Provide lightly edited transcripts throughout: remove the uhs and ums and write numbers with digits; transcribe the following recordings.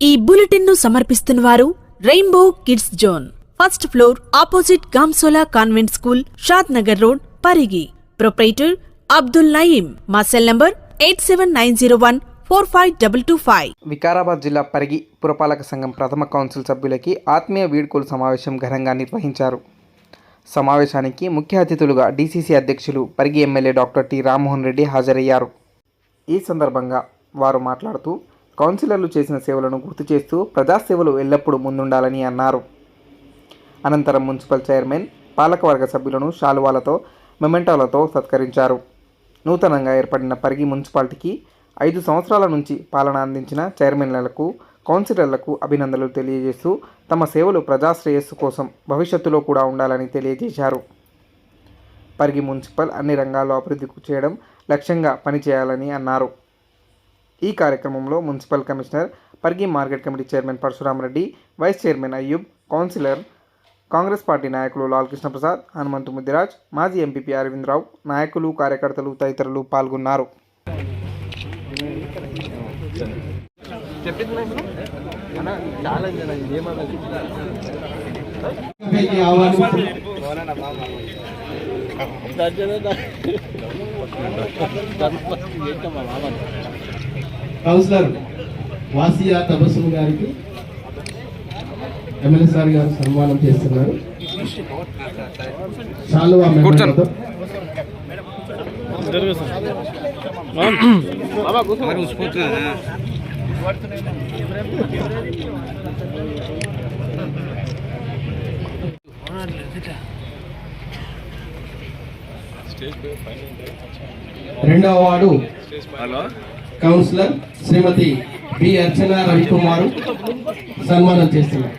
ఈ బులెటిన్ ను సమర్పిస్తున్నవారు rainbow kids zone, first floor, opposite గాంసోలా convent school, Shad Nagar road, Parigi. Proprietor Abdul Naeem. మా సెల్ నంబర్ 8790145225. వికారాబాద్ జిల్లా పరిగి పురపాలక సంఘం ప్రథమ కౌన్సిల్ సభ్యులకి ఆత్మీయ వీడ్కోలు సమావేశం ఘనంగా నిర్వహించారు. సమావేశానికి ముఖ్య అతిథులుగా డీసీసీ అధ్యక్షులు Parigi MLA doctor T Rammohan Reddy హాజరయ్యారు. ఈ సందర్భంగా వారు మాట్లాడుతూ కౌన్సిలర్లు చేసిన సేవలను గుర్తు చేస్తూ ప్రజాసేవలు ఎల్లప్పుడూ ముందుండాలని అన్నారు. అనంతరం మున్సిపల్ చైర్మన్, పాలకవర్గ సభ్యులను శాలువాలతో, మెమెంటోలతో సత్కరించారు. నూతనంగా ఏర్పడిన పరిగి మున్సిపాలిటీకి 5 సంవత్సరాల నుంచి పాలన అందించిన చైర్మన్లకు, కౌన్సిలర్లకు అభినందనలు తెలియజేస్తూ తమ సేవలు ప్రజాశ్రేయస్సు కోసం భవిష్యత్తులో కూడా ఉండాలని తెలియజేశారు. పరిగి మున్సిపల్ అన్ని రంగాల్లో అభివృద్ధి చేయడం లక్ష్యంగా పనిచేయాలని అన్నారు. ఈ కార్యక్రమంలో municipal commissioner, Parigi market committee chairman Parashuram Reddy, vice chairman Ayyub, councillor, Congress party నాయకులు లాల్ కృష్ణ ప్రసాద్, హనుమంతు ముద్దిరాజ్, మాజీ ఎంపీపీ అరవిందరావు, నాయకులు, కార్యకర్తలు తదితరులు పాల్గొన్నారు. కౌన్సిలర్ వాసియా తబస్సుమ్ గారికి ఎమ్మెల్యే సార్ గారు సన్మానం చేస్తున్నారు. శాలువా మెమెంటోతో రెండవ వార్డు కౌన్సిలర్ శ్రీమతి బి అర్చన రవికుమారు సన్మానం చేస్తున్నారు.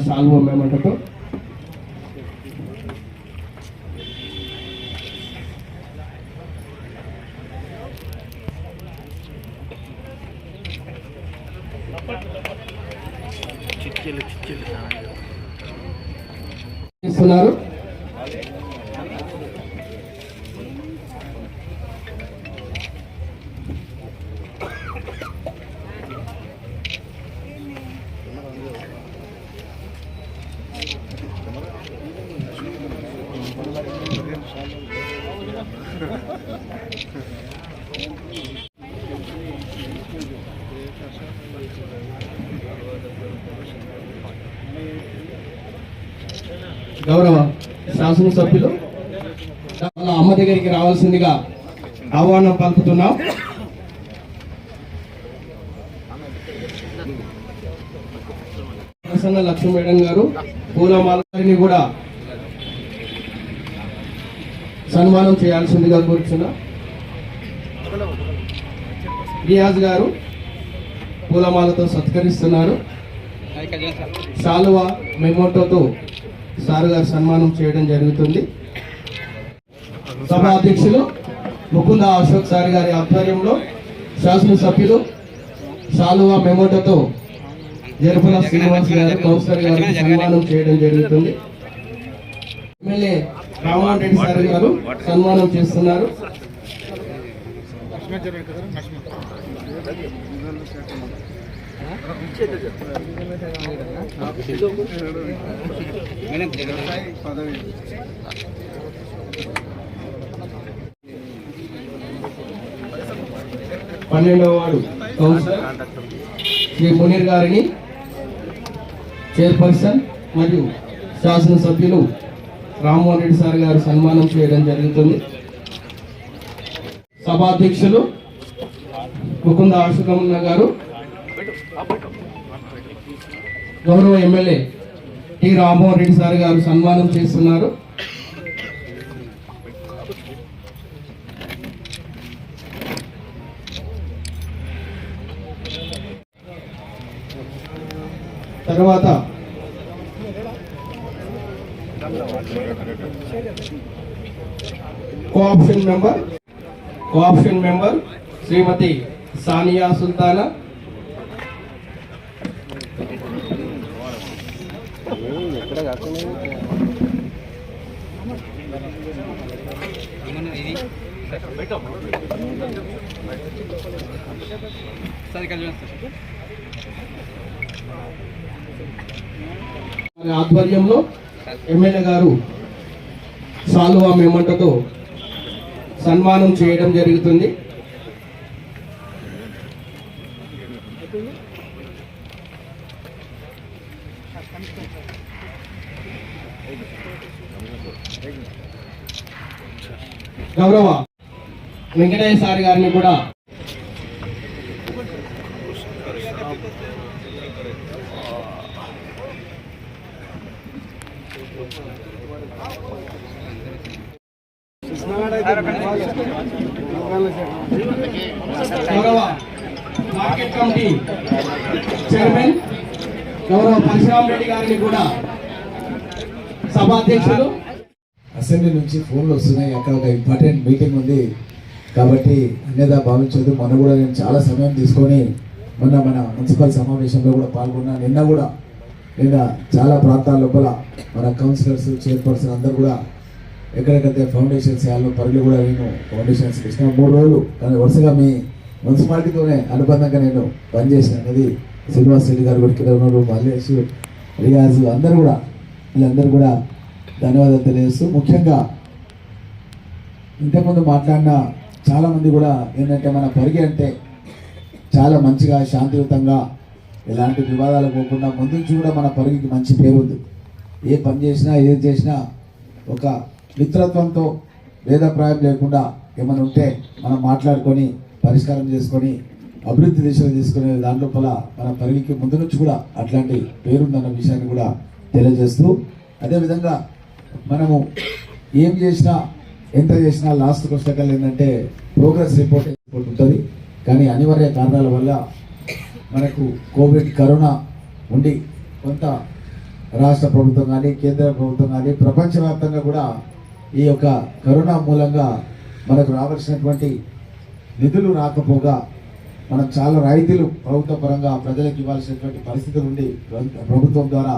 శాలువా మెమెంటోతో ఇస్తున్నారు. గౌరవ శాసనసభ్యులు వాళ్ళ అమ్మ దగ్గరికి రావాల్సిందిగా ఆహ్వానం పలుకుతున్నాం. ప్రసన్న లక్ష్మీ మేడం గారు పూలమాలని కూడా సన్మానం చేయాల్సిందిగా కోరుచున్నా. రియాజ్ గారు పూలమాలతో సత్కరిస్తున్నారు. శాలువా మెమోటోతో సార్ గారు సన్మానం చేయడం జరుగుతుంది. సభా అధ్యక్షులు ముకుంద అశోక్ సార్ గారి ఆధ్వర్యంలో శాసనసభ్యులు శాలువా మెమోటోతో జరుపుల శ్రీనివాస్ గారు కౌన్సిలర్ గారికి సన్మానం చేయడం జరుగుతుంది. ఎమ్మెల్యే రామ్మోహన్ రెడ్డి సార్ గారు సన్మానం చేస్తున్నారు. పన్నెండవ వార్డు కౌన్సిలర్ శ్రీ మునీర్ గారిని చైర్పర్సన్ మరియు శాసనసభ్యులు రామ్మోహన్ రెడ్డి సార్ గారు సన్మానం చేయడం జరుగుతుంది. సభాధ్యక్షులు ముకుంద అశోకమ్మ గారు, గౌరవ MLA T Rammohan Reddy sir గారు సన్మానం చేస్తున్నారు. తర్వాత కోఆప్షన్ మెంబర్ శ్రీమతి సానియా సుల్తానా, వారి ఆధ్వర్యంలో ఎమ్మెల్యే గారు సాలువా మెమంటోతో సన్మానం చేయడం జరుగుతుంది. గౌరవ వెంకటయ్య సార్ గారిని కూడా గౌరవ మార్కెట్ కమిటీ చైర్మన్ గౌరవ పరశురామ్ రెడ్డి గారిని కూడా సభాధ్యక్షులు. అసెంబ్లీ నుంచి ఫోన్లు వస్తున్నాయి, అక్కడ ఒక ఇంపార్టెంట్ మీటింగ్ ఉంది కాబట్టి అన్యదా భావించదు. మొన్న కూడా నేను చాలా సమయం తీసుకొని మన మున్సిపల్ సమావేశంలో కూడా పాల్గొన్నా. నిన్న చాలా ప్రాంతాల లోపల మన కౌన్సిలర్స్, చైర్పర్సన్ అందరూ కూడా ఎక్కడెక్కడైతే ఫౌండేషన్స్ చేయాలో పరుగులు కూడా నేను ఫౌండేషన్స్ ఇచ్చిన 3 రోజులు కానీ వరుసగా మీ మున్సిపాలిటీతోనే అనుబంధంగా నేను పనిచేసిన అనేది శ్రీనివాస్ రెడ్డి గారు కూడా ఇక్కడ ఉన్నారు, మల్లేష్, రియాజ్ వీళ్ళందరూ కూడా ధన్యవాదాలు తెలియజేస్తూ, ముఖ్యంగా ఇంతకుముందు మాట్లాడిన చాలామంది కూడా ఏంటంటే మన పరిగి అంటే చాలా మంచిగా శాంతియుతంగా ఎలాంటి వివాదాలు పోకుండా ముందు నుంచి కూడా మన పరిగికి మంచి పేరు ఉంది. ఏ పని చేసినా ఏది చేసినా ఒక మిత్రత్వంతో భేదాభిప్రాయం లేకుండా ఏమైనా ఉంటే మనం మాట్లాడుకొని పరిష్కారం చేసుకొని అభివృద్ధి దిశలో తీసుకునే దాంట్లోపల మన పరిగికి ముందు నుంచి కూడా అట్లాంటి పేరుందన్న విషయాన్ని కూడా తెలియజేస్తూ, అదేవిధంగా మనము ఏం చేసినా ఎంత చేసినా లాస్ట్ పుస్తకాలు ఏంటంటే ప్రోగ్రెస్ రిపోర్ట్ ఉంటుంది. కానీ అనివార్య కారణాల వల్ల మనకు కోవిడ్ కరోనా ఉండి కొంత రాష్ట్ర ప్రభుత్వం కానీ కేంద్ర ప్రభుత్వం కానీ ప్రపంచవ్యాప్తంగా కూడా ఈ యొక్క కరోనా మూలంగా మనకు రావాల్సినటువంటి నిధులు రాకపోగా మనం చాలా రాయితీలు ప్రభుత్వ పరంగా ప్రజలకు ఇవ్వాల్సినటువంటి పరిస్థితులు ఉండి ప్రభుత్వం ద్వారా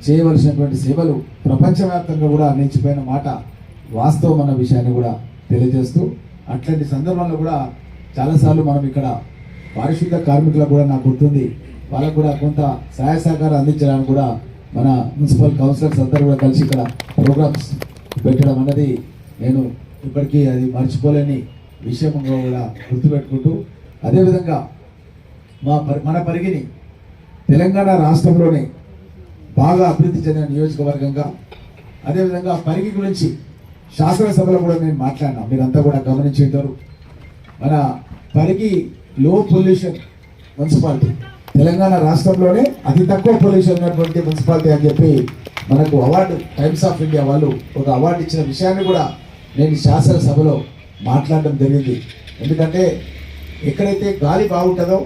చేయవలసినటువంటి సేవలు ప్రపంచవ్యాప్తంగా కూడా అందించిపోయిన మాట వాస్తవం అన్న విషయాన్ని కూడా తెలియజేస్తూ, అట్లాంటి సందర్భంలో కూడా చాలాసార్లు మనం ఇక్కడ పారిశుద్ధ కార్మికులకు కూడా నాకు గుర్తుంది, వాళ్ళకు కూడా కొంత సహాయ సహకారం అందించడానికి కూడా మన మున్సిపల్ కౌన్సిలర్స్ అందరూ కూడా కలిసి ఇక్కడ ప్రోగ్రామ్స్ పెట్టడం అన్నది నేను ఇప్పటికీ అది మర్చిపోలేని విషయంగా కూడా గుర్తుపెట్టుకుంటూ, అదేవిధంగా మన పరిగిని తెలంగాణ రాష్ట్రంలోనే బాగా అభివృద్ధి చెందిన నియోజకవర్గంగా, అదేవిధంగా పరిగి గురించి శాసనసభలో కూడా నేను మాట్లాడినా, మీరంతా కూడా గమనించి ఉంటారు. మన పరిగి లో పొల్యూషన్ మున్సిపాలిటీ, తెలంగాణ రాష్ట్రంలోనే అతి తక్కువ పొల్యూషన్ ఉన్నటువంటి మున్సిపాలిటీ అని చెప్పి మనకు అవార్డు టైమ్స్ ఆఫ్ ఇండియా వాళ్ళు ఒక అవార్డు ఇచ్చిన విషయాన్ని కూడా నేను శాసనసభలో మాట్లాడడం జరిగింది. ఎందుకంటే ఎక్కడైతే గాలి బాగుంటుందో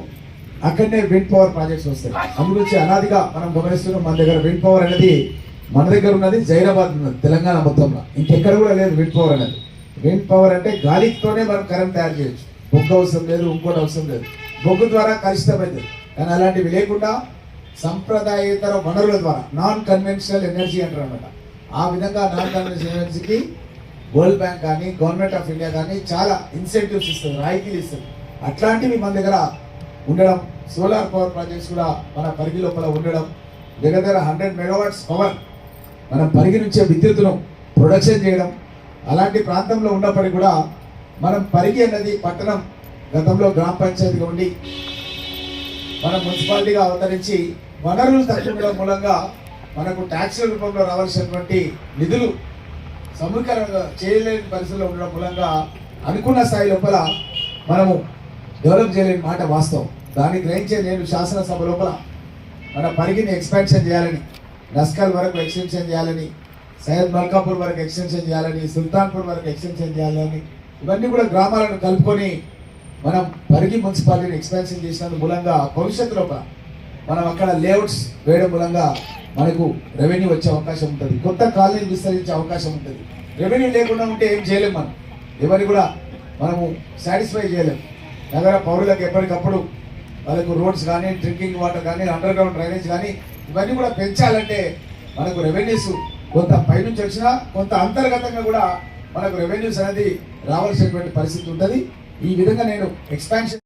అక్కడనే విండ్ పవర్ ప్రాజెక్ట్స్ వస్తాయి. అందుగురించి అనాదిగా మనం గమనిస్తున్నాం, మన దగ్గర విండ్ పవర్ అనేది మన దగ్గర ఉన్నది జైరాబాద్ ఉన్నది, తెలంగాణ మొత్తంలో ఇంకెక్కడ కూడా లేదు విండ్ పవర్ అనేది. విండ్ పవర్ అంటే గాలితోనే మనం కరెంట్ తయారు చేయొచ్చు, బొగ్గు అవసరం లేదు, ఇంకోటి అవసరం లేదు. బొగ్గు ద్వారా కలుషితమైంది, కానీ అలాంటివి లేకుండా సంప్రదాయేతర వనరుల ద్వారా నాన్ కన్వెన్షనల్ ఎనర్జీ అంటారు అనమాట. ఆ విధంగా నాన్ కన్వెన్షనల్ ఎనర్జీకి వరల్డ్ బ్యాంక్ కానీ గవర్నమెంట్ ఆఫ్ ఇండియా కానీ చాలా ఇన్సెంటివ్స్ ఇస్తుంది, రాయితీలు ఇస్తుంది. అట్లాంటివి మన దగ్గర ఉండడం, సోలార్ పవర్ ప్రాజెక్ట్స్ కూడా మన పరిగి లోపల ఉండడం, దగ్గర 100 మెగావాట్స్ పవర్ మనం పరిగి నుంచే విద్యుత్తును ప్రొడక్షన్ చేయడం, అలాంటి ప్రాంతంలో ఉన్నప్పటికీ కూడా మనం పరిగి అన్నది పట్టణం గతంలో గ్రామ పంచాయతీగా ఉండి మనం మున్సిపాలిటీగా అవతరించి వనరులు తక్కువ మూలంగా మనకు ట్యాక్స్ల రూపంలో రావాల్సినటువంటి నిధులు సమీకరణ చేయలేని పరిస్థితుల్లో ఉండడం మూలంగా అనుకున్న స్థాయి లోపల మనము డెవలప్ చేయలేని మాట వాస్తవం. దాన్ని గ్రహించే నేను శాసనసభ లోపల మన పరిగిని ఎక్స్పాన్షన్ చేయాలని, నస్కల్ వరకు ఎక్స్టెన్షన్ చేయాలని, సయ్యద్ మల్కాపూర్ వరకు ఎక్స్టెన్షన్ చేయాలని, సుల్తాన్పూర్ వరకు ఎక్స్టెన్షన్ చేయాలని, ఇవన్నీ కూడా గ్రామాలను కలుపుకొని మనం పరిగి మున్సిపాలిటీని ఎక్స్పాన్షన్ చేసినందు మూలంగా భవిష్యత్తు లోపల మనం అక్కడ లేఅవుట్స్ వేయడం మూలంగా మనకు రెవెన్యూ వచ్చే అవకాశం ఉంటుంది, కొత్త కాలనీలు విస్తరించే అవకాశం ఉంటుంది. రెవెన్యూ లేకుండా ఉంటే ఏం చేయలేము, మనం ఎవరిని కూడా మనము సాటిస్ఫై చేయలేము. నగర పౌరులకు ఎప్పటికప్పుడు వాళ్ళకు రోడ్స్ కానీ, డ్రింకింగ్ వాటర్ కానీ, అండర్ గ్రౌండ్ డ్రైనేజ్ కానీ ఇవన్నీ కూడా పెంచాలంటే మనకు రెవెన్యూస్ కొంత పైనుంచి వచ్చినా కొంత అంతర్గతంగా కూడా మనకు రెవెన్యూస్ అనేది రావాల్సినటువంటి పరిస్థితి ఉంటుంది. ఈ విధంగా నేను ఎక్స్పాన్షన్